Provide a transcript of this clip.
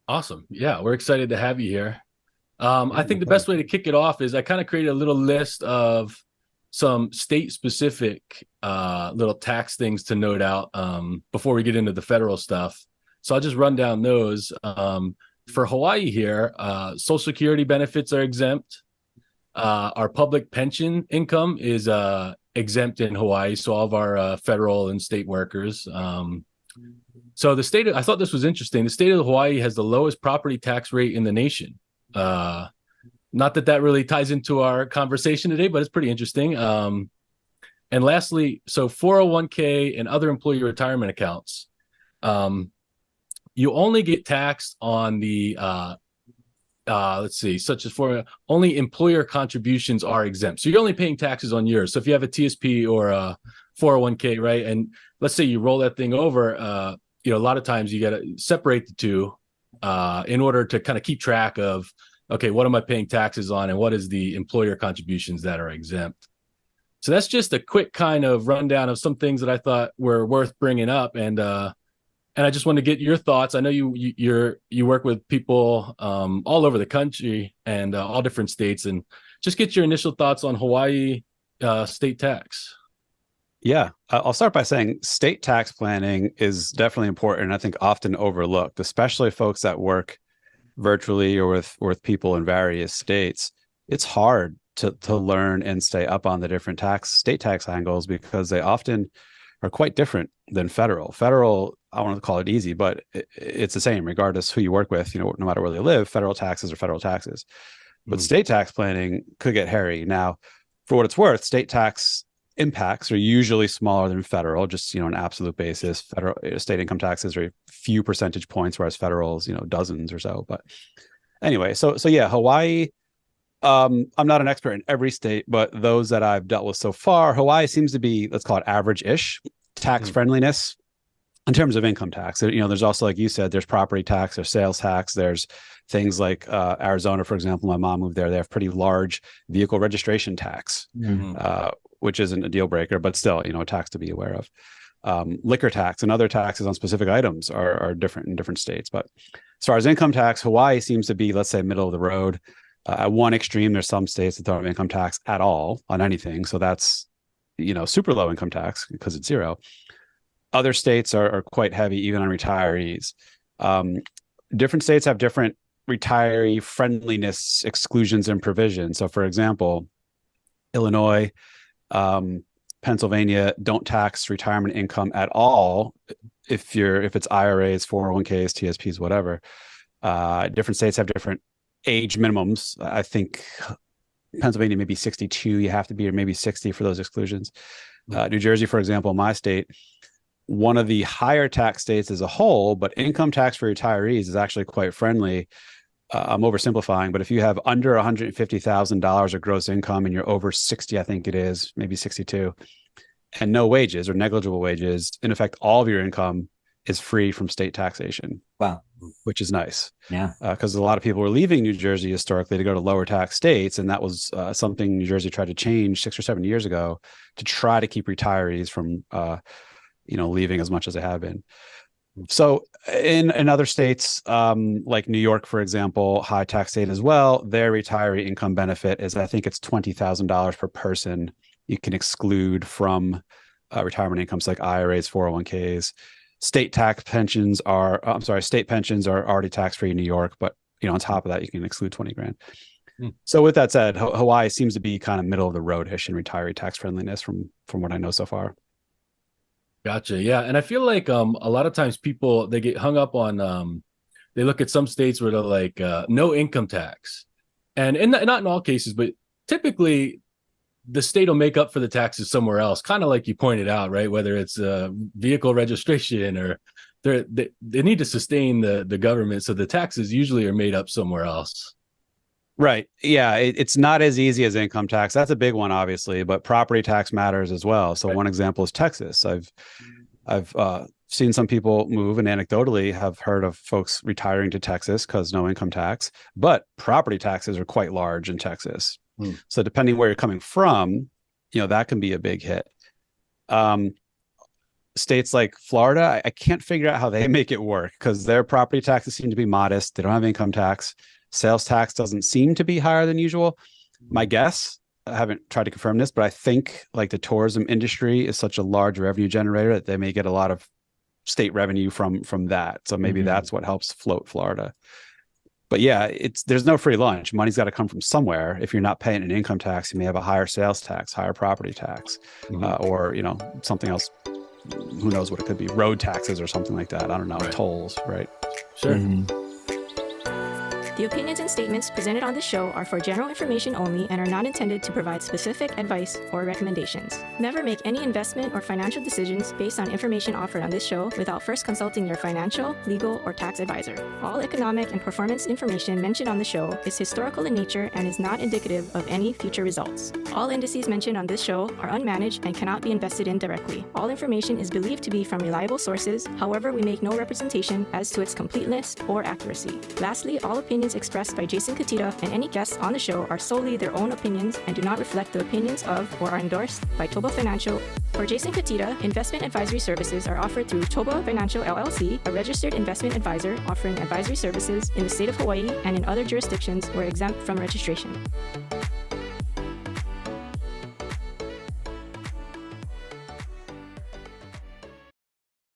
Awesome. Yeah, we're excited to have you here. Yeah, I no think the problem. best way to kick it off is I kind of created a little list of some state specific little tax things to note out before we get into the federal stuff. So I'll just run down those. For Hawaii here, Social Security benefits are exempt. Our public pension income is exempt in Hawaii. So all of our federal and state workers. So I thought this was interesting. The state of Hawaii has the lowest property tax rate in the nation. Uh, Not that that really ties into our conversation today, but it's pretty interesting. And lastly, so 401k and other employee retirement accounts, um, you only get taxed on the let's see, such as for only employer contributions are exempt. So you're only paying taxes on yours. So if you have a TSP or a 401k, right, and let's say you roll that thing over, a lot of times you got to separate the two in order to kind of keep track of, okay, what am I paying taxes on, and what is the employer contributions that are exempt. So that's just a quick kind of rundown of some things that I thought were worth bringing up, and I just want to get your thoughts. I know you work with people all over the country and all different states, and just get your initial thoughts on Hawaii state tax. Yeah, I'll start by saying state tax planning is definitely important, and I think often overlooked, especially folks that work virtually or with people in various states. It's hard to learn and stay up on the different state tax angles because they often are quite different than federal. Federal, I want to call it easy, but it's the same regardless who you work with. No matter where they live, federal taxes are federal taxes. But Mm. state tax planning could get hairy. Now, for what it's worth, state tax impacts are usually smaller than federal, just an absolute basis. Federal state income taxes are a few percentage points, whereas federal is dozens or so. But anyway, so yeah, Hawaii. I'm not an expert in every state, but those that I've dealt with so far, Hawaii seems to be, let's call it average-ish tax Mm. friendliness in terms of income tax. There's also, like you said, there's property tax, there's sales tax, there's things like Arizona, for example. My mom moved there. They have pretty large vehicle registration tax, Mm-hmm. which isn't a deal breaker, but still, a tax to be aware of. Liquor tax and other taxes on specific items are different in different states. But as far as income tax, Hawaii seems to be, let's say, middle of the road. At one extreme, there's some states that don't have income tax at all on anything. So that's, super low income tax because it's zero. Other states are quite heavy, even on retirees. Different states have different retiree friendliness exclusions and provisions. So, for example, Illinois, Pennsylvania don't tax retirement income at all if it's IRAs, 401ks, TSPs, whatever. Different states have different age minimums. I think Pennsylvania maybe 62 you have to be, or maybe 60 for those exclusions. New Jersey, for example, my state, one of the higher tax states as a whole, but income tax for retirees is actually quite friendly. I'm oversimplifying, but if you have under $150,000 of gross income and you're over 60, I think it is, maybe 62, and no wages or negligible wages, in effect, all of your income is free from state taxation. Wow. Which is nice. Yeah. Because a lot of people were leaving New Jersey historically to go to lower tax states. And that was something New Jersey tried to change 6 or 7 years ago to try to keep retirees from, leaving as much as they have been. So in other states, like New York, for example, high tax state as well, their retiree income benefit is, I think it's $20,000 per person you can exclude from retirement incomes like IRAs, 401ks. State pensions are already tax-free in New York, but on top of that, you can exclude 20 grand. So with that said, Hawaii seems to be kind of middle of the road-ish in retiree tax friendliness from what I know so far. Gotcha. Yeah, and I feel like a lot of times people they get hung up on they look at some states where they're like no income tax, and not in all cases, but typically the state will make up for the taxes somewhere else, kind of like you pointed out, right? Whether it's vehicle registration or they need to sustain the government, so the taxes usually are made up somewhere else. Right. Yeah. It's not as easy as income tax. That's a big one, obviously, but property tax matters as well. So Right. one example is Texas. I've seen some people move, and anecdotally have heard of folks retiring to Texas because no income tax, but property taxes are quite large in Texas. So depending where you're coming from, that can be a big hit. states like Florida, I can't figure out how they make it work because their property taxes seem to be modest. They don't have income tax. Sales tax doesn't seem to be higher than usual. My guess, I haven't tried to confirm this, but I think like the tourism industry is such a large revenue generator that they may get a lot of state revenue from that. So maybe that's what helps float Florida. But yeah, there's no free lunch. Money's got to come from somewhere. If you're not paying an income tax, you may have a higher sales tax, higher property tax, or something else. Who knows what it could be? Road taxes or something like that. I don't know. Right. Tolls, right? Sure. The opinions and statements presented on this show are for general information only and are not intended to provide specific advice or recommendations. Never make any investment or financial decisions based on information offered on this show without first consulting your financial, legal, or tax advisor. All economic and performance information mentioned on the show is historical in nature and is not indicative of any future results. All indices mentioned on this show are unmanaged and cannot be invested in directly. All information is believed to be from reliable sources. However, we make no representation as to its completeness or accuracy. Lastly, all opinions expressed by Jason Cutitta and any guests on the show are solely their own opinions and do not reflect the opinions of or are endorsed by ToBA Financial. For Jason Cutitta, investment advisory services are offered through ToBA Financial LLC, a registered investment advisor offering advisory services in the state of Hawaii and in other jurisdictions where exempt from registration.